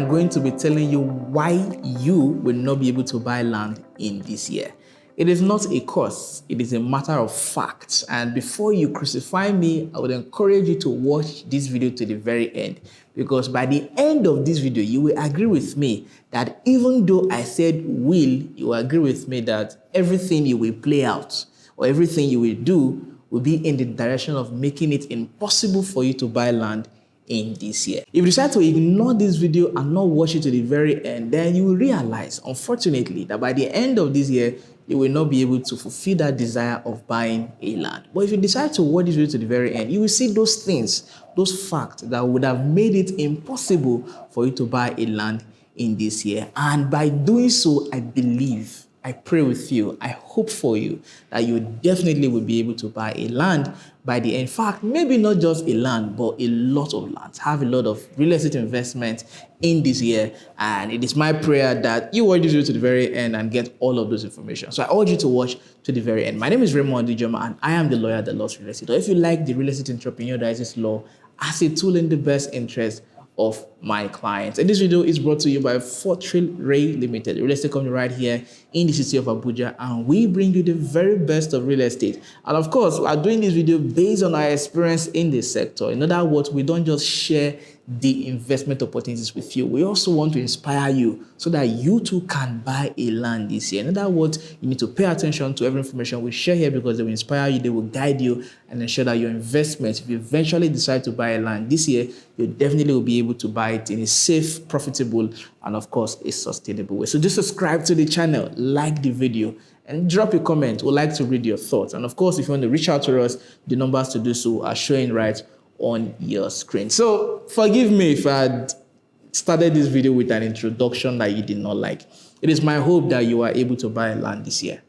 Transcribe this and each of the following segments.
am going to be telling you why you will not be able to buy land in this year. It is not a curse, it is a matter of fact. And before you crucify me, I would encourage you to watch this video to the very end, because by the end of this video, you will agree with me that even though I said will, you will agree with me that everything you will play out or everything you will do will be in the direction of making it impossible for you to buy land in this year. If you decide to ignore this video and not watch it to the very end, then you will realize, unfortunately, that by the end of this year, you will not be able to fulfill that desire of buying a land. But if you decide to watch this video to the very end, you will see those things, those facts that would have made it impossible for you to buy a land in this year. And by doing so, I pray with you, I hope for you that you definitely will be able to buy a land by the end. In fact, maybe not just a land, but a lot of lands. Have a lot of real estate investment in this year. And it is my prayer that you watch this video to the very end and get all of those information. So I urge you to watch to the very end. My name is Rei Ltd, and I am the lawyer that loves real estate. Or if you like the real estate entrepreneur that is law as a tool in the best interest of my clients. And this video is brought to you by Fortreal Rei Ltd, a real estate company right here in the city of Abuja, and we bring you the very best of real estate. And of course, we are doing this video based on our experience in this sector. In other words, we don't just share the investment opportunities with you. We also want to inspire you so that you too can buy a land this year. In other words, you need to pay attention to every information we share here, because they will inspire you, they will guide you, and ensure that your investment, if you eventually decide to buy a land this year, you definitely will be able to buy it in a safe, profitable, and of course, a sustainable way. So just subscribe to the channel, like the video, and drop a comment. We'd like to read your thoughts. And of course, if you want to reach out to us, the numbers to do so are showing right on your screen. So forgive me if I had started this video with an introduction that you did not like. It is my hope that you are able to buy a land this year.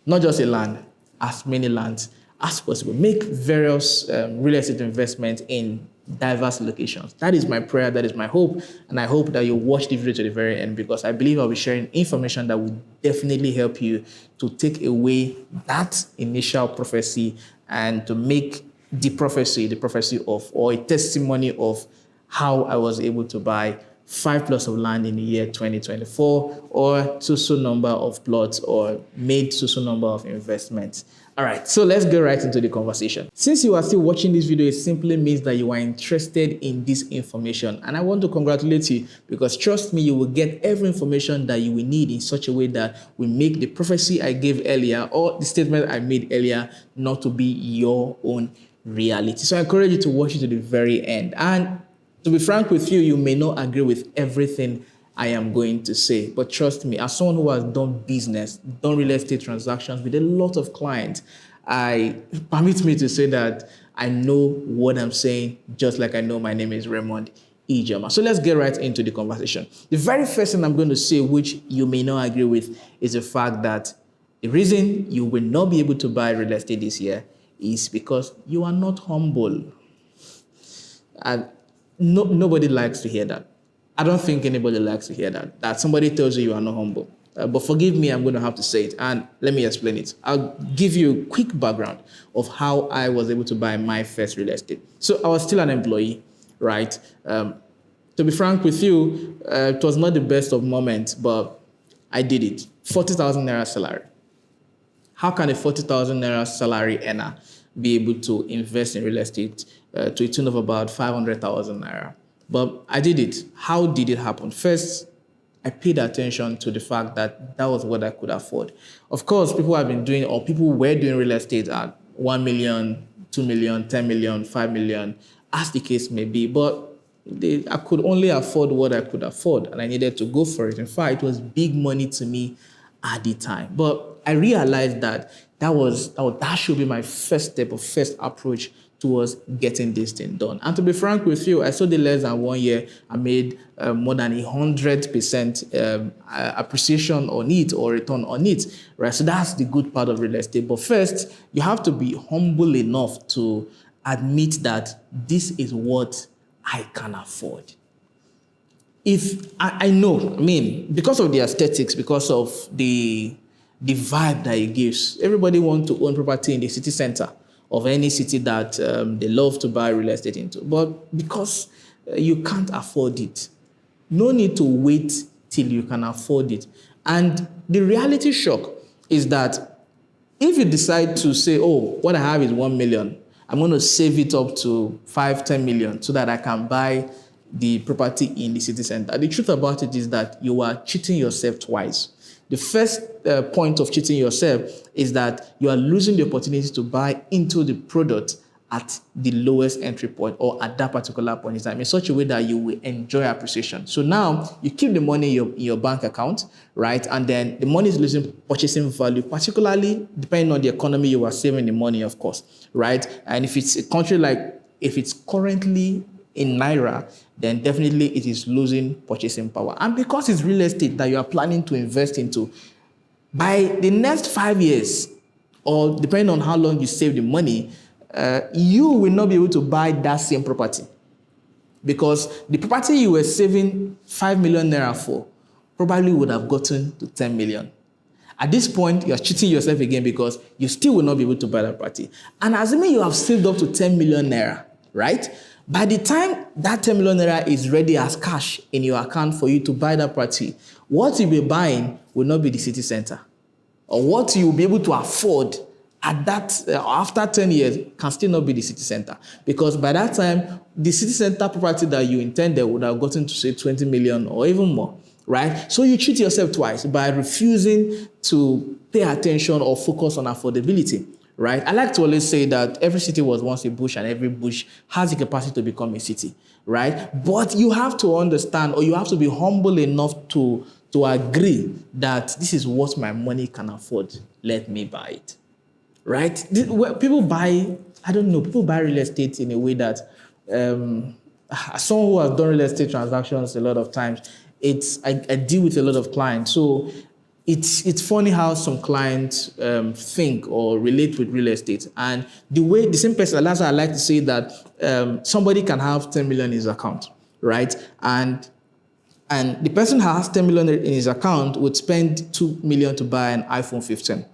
Not just a land, as many lands as possible. Make various real estate investments in diverse locations. That is my prayer, that is my hope, and I hope that you watch the video to the very end, because I believe I'll be sharing information that will definitely help you to take away that initial prophecy and to make the prophecy of, or a testimony of how I was able to buy 5+ of land in the year 2024, or so number of plots, or made so number of investments. All right, so let's get right into the conversation. Since you are still watching this video, it simply means that you are interested in this information. And I want to congratulate you, because trust me, you will get every information that you will need in such a way that will make the prophecy I gave earlier, or the statement I made earlier, not to be your own reality. So I encourage you to watch it to the very end. And to be frank with you, you may not agree with everything I am going to say, but trust me, as someone who has done business, done real estate transactions with a lot of clients, permit me to say that I know what I'm saying, just like I know my name is Raymond Ijoma. So let's get right into the conversation. The very first thing I'm going to say, which you may not agree with, is the fact that the reason you will not be able to buy real estate this year is because you are not humble. And nobody likes to hear that. I don't think anybody likes to hear that somebody tells you you are not humble. But forgive me, I'm going to have to say it. And let me explain it. I'll give you a quick background of how I was able to buy my first real estate. So I was still an employee, right? To be frank with you, it was not the best of moments, but I did it. 40,000 naira salary. How can a 40,000 naira salary earner be able to invest in real estate to a tune of about 500,000 naira? But I did it. How did it happen? First, I paid attention to the fact that that was what I could afford. Of course, people have been doing, or people were doing real estate at 1 million, 2 million, 10 million, 5 million, as the case may be. But I could only afford what I could afford, and I needed to go for it. In fact, it was big money to me at the time. But I realized that that should be my first step, or first approach towards getting this thing done. And to be frank with you, I sold it less than 1 year. I made more than 100% appreciation on it, or return on it, right? So that's the good part of real estate. But first, you have to be humble enough to admit that this is what I can afford. If I know, because of the aesthetics, because of the vibe that it gives, everybody wants to own property in the city center of any city that they love to buy real estate into. But because you can't afford it, No need to wait till you can afford it. And the reality shock is that if you decide to say, oh, what I have is 1 million, I'm going to save it up to 5, 10 million so that I can buy the property in the city center. The truth about it is that you are cheating yourself twice. The first point of cheating yourself is that you are losing the opportunity to buy into the product at the lowest entry point or at that particular point in time in such a way that you will enjoy appreciation. So now you keep the money in your bank account, right? And then the money is losing purchasing value, particularly depending on the economy you are saving the money, of course, right? And if it's a country like, if it's currently in Naira, then definitely it is losing purchasing power. And because it's real estate that you are planning to invest into, by the next 5 years, or depending on how long you save the money, you will not be able to buy that same property because the property you were saving 5 million naira for probably would have gotten to 10 million. At this point, you're cheating yourself again because you still will not be able to buy that property. And assuming you have saved up to 10 million naira, right? By the time that 10 million naira is ready as cash in your account for you to buy that property, what you'll be buying will not be the city center. Or what you'll be able to afford at that after 10 years can still not be the city center, because by that time the city center property that you intended would have gotten to say 20 million or even more, right? So you cheat yourself twice by refusing to pay attention or focus on affordability, right? I like to always say that every city was once a bush and every bush has the capacity to become a city, right? But you have to understand, or you have to be humble enough to agree that this is what my money can afford. Let me buy it. Right? People buy, I don't know, people buy real estate in a way that, as someone who has done real estate transactions a lot of times, I deal with a lot of clients. So it's funny how some clients think or relate with real estate. And the same person, that's why I like to say that somebody can have 10 million in his account, right? And the person who has 10 million in his account would spend 2 million to buy an iPhone 15.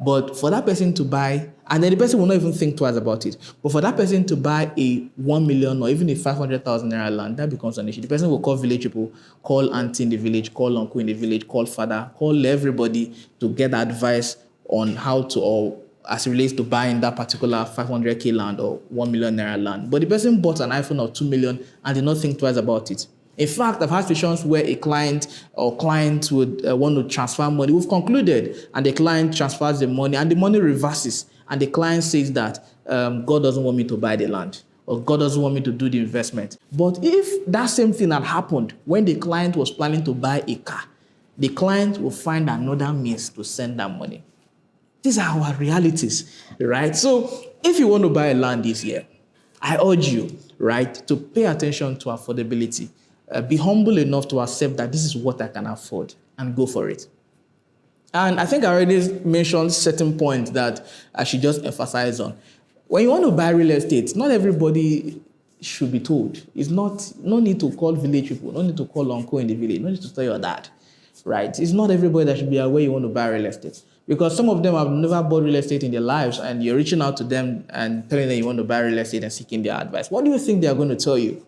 But for that person to buy, and then the person will not even think twice about it, but for that person to buy a 1 million or even a 500,000 naira land, that becomes an issue. The person will call village people, call auntie in the village, call uncle in the village, call father, call everybody to get advice on how to, or as it relates to buying that particular 500k land or 1 million naira land. But the person bought an iPhone of 2 million and did not think twice about it. In fact, I've had situations where a client or clients would want to transfer money. We've concluded, and the client transfers the money, and the money reverses. And the client says that God doesn't want me to buy the land, or God doesn't want me to do the investment. But if that same thing had happened when the client was planning to buy a car, the client will find another means to send that money. These are our realities, right? So if you want to buy a land this year, I urge you, right, to pay attention to affordability. Be humble enough to accept that this is what I can afford and go for it. And I think I already mentioned certain points that I should just emphasize on. When you want to buy real estate, not everybody should be told. It's no need to call village people, no need to call uncle in the village, no need to tell your dad, right? It's not everybody that should be aware you want to buy real estate. Because some of them have never bought real estate in their lives, and you're reaching out to them and telling them you want to buy real estate and seeking their advice. What do you think they're going to tell you?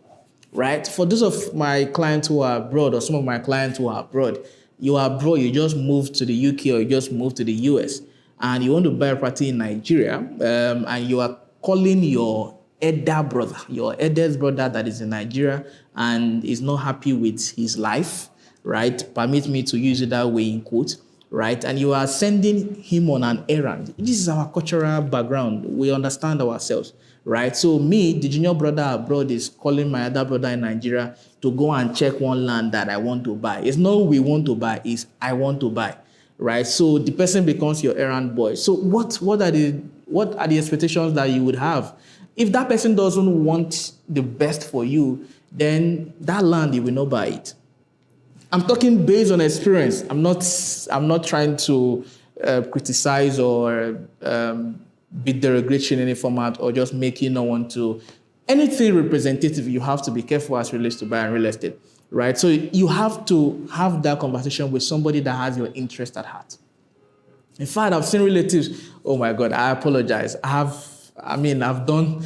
Right? For those of my clients who are abroad, or some of my clients who are abroad, you are abroad, you just moved to the UK or you just moved to the US, and you want to buy a property in Nigeria, and you are calling your eldest brother that is in Nigeria and is not happy with his life, right? Permit me to use it that way in quotes, right? And you are sending him on an errand. This is our cultural background. We understand ourselves, right? So me, the junior brother abroad, is calling my other brother in Nigeria to go and check one land that I want to buy. It's not we want to buy, it's I want to buy, right? So the person becomes your errand boy. So what are the expectations that you would have? If that person doesn't want the best for you, then that land, you will not buy it. I'm talking based on experience. I'm not trying to criticize or be derogatory in any format, or just make you not want to. Anything representative, you have to be careful as it relates to buying real estate, right? So you have to have that conversation with somebody that has your interest at heart. In fact, I've seen relatives. Oh my God, I apologize. I've done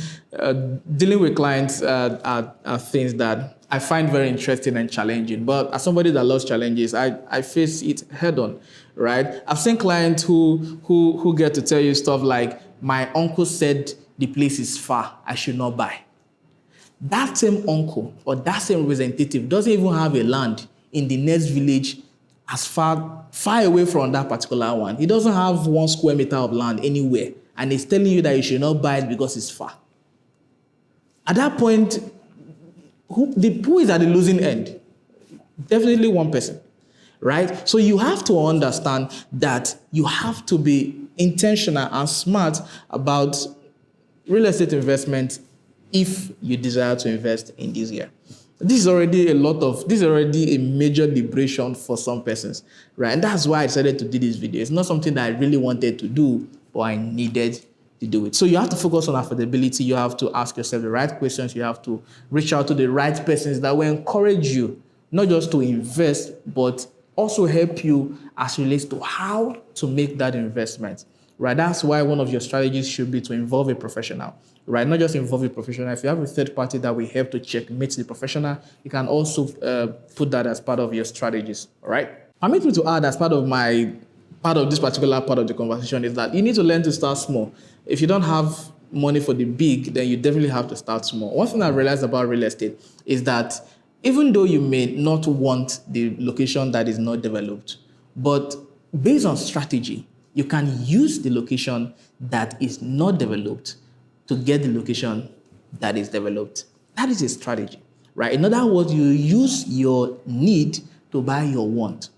dealing with clients are things that I find very interesting and challenging. But as somebody that loves challenges, I face it head on, right? I've seen clients who get to tell you stuff like, my uncle said the place is far, I should not buy. That same uncle or that same representative doesn't even have a land in the next village as far away from that particular one. He doesn't have 1 square meter of land anywhere, and he's telling you that you should not buy it because it's far. At that point, who is at the losing end? Definitely one person, right? So you have to understand that you have to be intentional and smart about real estate investment if you desire to invest in this year. This is already a major liberation for some persons, right? And that's why I decided to do this video. It's not something that I really wanted to do, but I needed to do it. So you have to focus on affordability. You have to ask yourself the right questions. You have to reach out to the right persons that will encourage you, not just to invest, but also help you as it relates to how to make that investment, right? That's why one of your strategies should be to involve a professional, right? Not just involve a professional. If you have a third party that will help to checkmate the professional, you can also put that as part of your strategies, all right? Permit me to add, as part of this particular part of the conversation, is that you need to learn to start small. If you don't have money for the big, then you definitely have to start small. One thing I realized about real estate is that even though you may not want the location that is not developed, but based on strategy, you can use the location that is not developed to get the location that is developed. That is a strategy, right? In other words, you use your need to buy your want.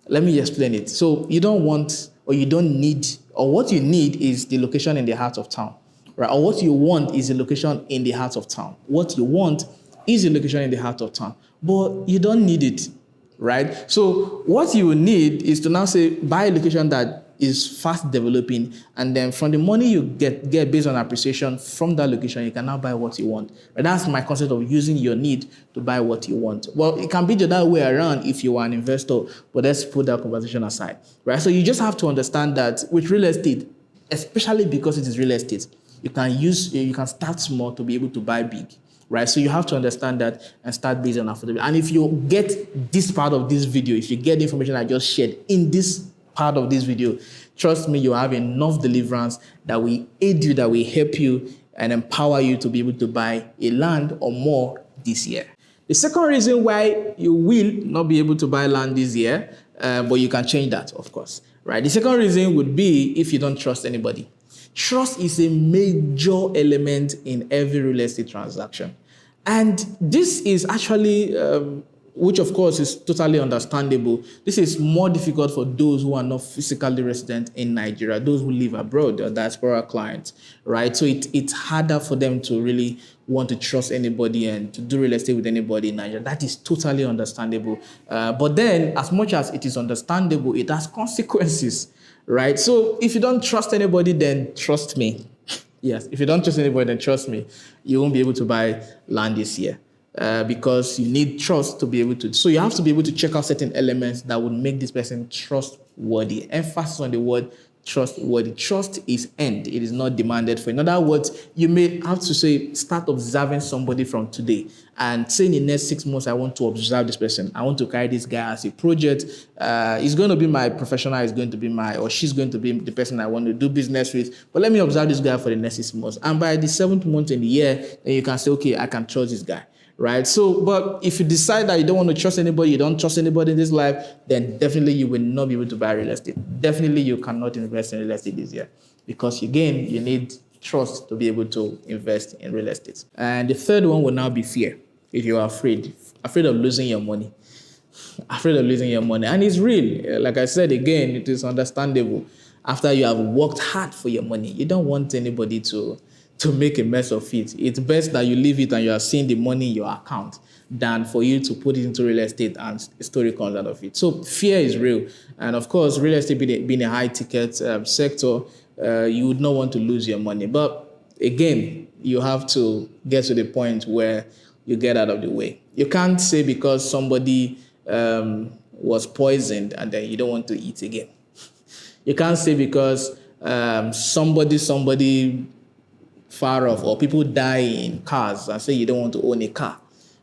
Let me explain it. So you don't want, or you don't need, or what you need is the location in the heart of town, right? Or what you want is the location in the heart of town. What you want is the location in the heart of town, but you don't need it, right? So what you need is to now say, buy a location that is fast developing, and then from the money you get based on appreciation from that location, you can now buy what you want. But that's my concept of using your need to buy what you want. Well, it can be the other way around if you are an investor, but let's put that conversation aside, right? So you just have to understand that with real estate, especially because it is real estate, you can start small to be able to buy big, right? So you have to understand that and start based on affordability. And if you get this part of this video, if you get the information I just shared in this part of this video, trust me, you have enough deliverance that will aid you, that will help you and empower you to be able to buy a land or more this year. The second reason why you will not be able to buy land this year, but you can change that, of course, right? The second reason would be if you don't trust anybody. Trust is a major element in every real estate transaction. And this is actually which of course is totally understandable. This is more difficult for those who are not physically resident in Nigeria, those who live abroad, the diaspora clients, right? So it's harder for them to really want to trust anybody and to do real estate with anybody in Nigeria. That is totally understandable. But then, as much as it is understandable, it has consequences, right? So if you don't trust anybody, then trust me. Yes, if you don't trust anybody, then trust me, you won't be able to buy land this year. Because you need trust to be able to. So you have to be able to check out certain elements that would make this person trustworthy. Emphasis on the word trustworthy. Trust is earned. It is not demanded for. In other words, you may have to say, start observing somebody from today and say in the next 6 months, I want to observe this person. I want to carry this guy as a project. He's going to be my professional. He's going to be or she's going to be the person I want to do business with. But let me observe this guy for the next 6 months. And by the 7th month in the year, then you can say, okay, I can trust this guy. Right? So, but if you decide that you don't want to trust anybody, you don't trust anybody in this life, then definitely you will not be able to buy real estate. Definitely you cannot invest in real estate this year because, again, you need trust to be able to invest in real estate. And the third one will now be fear. If you are afraid of losing your money. Afraid of losing your money. And it's real. Like I said, again, it is understandable. After you have worked hard for your money, you don't want anybody to make a mess of it. It's best that you leave it and you are seeing the money in your account than for you to put it into real estate and a story comes out of it. So fear is real. And of course, real estate being a high ticket sector, you would not want to lose your money. But again, you have to get to the point where you get out of the way. You can't say because somebody was poisoned and then you don't want to eat again. You can't say because somebody far off or people die in cars and say you don't want to own a car,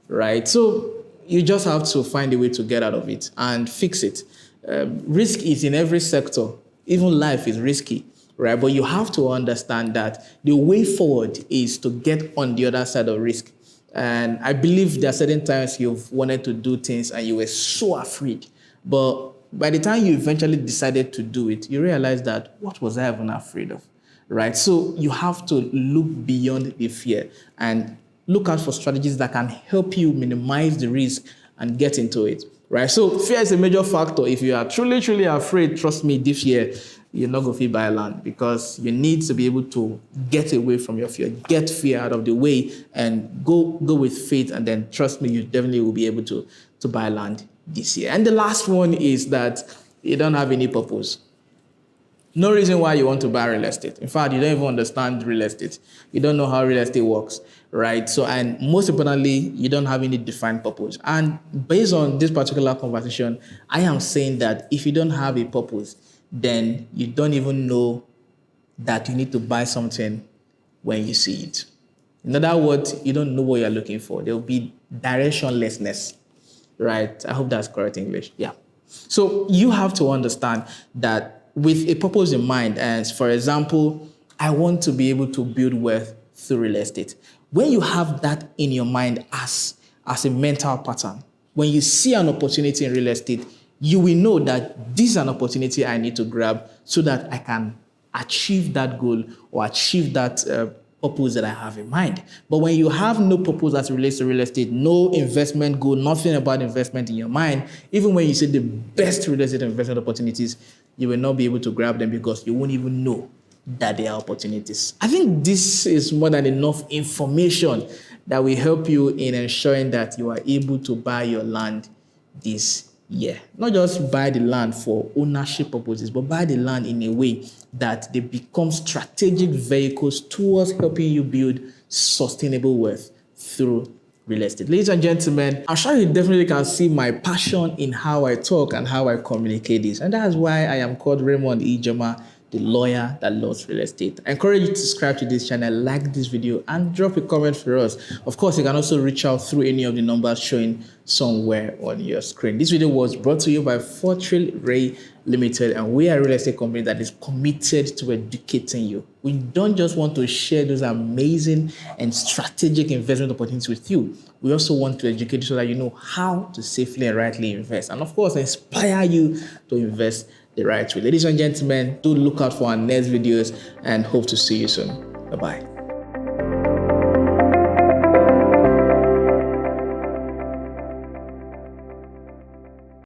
right? So you just have to find a way to get out of it and fix it. Risk is in every sector. Even life is risky, right? But you have to understand that the way forward is to get on the other side of risk. And I believe there are certain times you've wanted to do things and you were so afraid. But by the time you eventually decided to do it, you realize that what was I even afraid of, right? So you have to look beyond the fear and look out for strategies that can help you minimize the risk and get into it, right? So fear is a major factor. If you are truly, truly afraid, trust me, this year, you're not going to buy land because you need to be able to get away from your fear, get fear out of the way and go with faith. And then trust me, you definitely will be able to buy land this year. And the last one is that you don't have any purpose. No reason why you want to buy real estate. In fact, you don't even understand real estate. You don't know how real estate works, right? So, and most importantly, you don't have any defined purpose. And based on this particular conversation, I am saying that if you don't have a purpose, then you don't even know that you need to buy something when you see it. In other words, you don't know what you're looking for. There will be directionlessness, right? I hope that's correct English. Yeah. So you have to understand that with a purpose in mind, as for example, I want to be able to build wealth through real estate. When you have that in your mind as a mental pattern, when you see an opportunity in real estate, you will know that this is an opportunity I need to grab so that I can achieve that goal or achieve that purpose that I have in mind. But when you have no purpose that relates to real estate, no investment goal, nothing about investment in your mind, even when you see the best real estate investment opportunities, you will not be able to grab them because you won't even know that there are opportunities. I think this is more than enough information that will help you in ensuring that you are able to buy your land this year. Not just buy the land for ownership purposes, but buy the land in a way that they become strategic vehicles towards helping you build sustainable wealth through real estate. Ladies and gentlemen, I'm sure you definitely can see my passion in how I talk and how I communicate this. And that's why I am called Raymond Ijoma, the lawyer that loves real estate. I encourage you to subscribe to this channel, like this video, and drop a comment for us. Of course, you can also reach out through any of the numbers showing somewhere on your screen. This video was brought to you by Fortreal Rei Ltd, and we are a real estate company that is committed to educating you. We don't just want to share those amazing and strategic investment opportunities with you. We also want to educate you so that you know how to safely and rightly invest, and of course, inspire you to invest the right way. Ladies and gentlemen, do look out for our next videos and hope to see you soon. Bye-bye.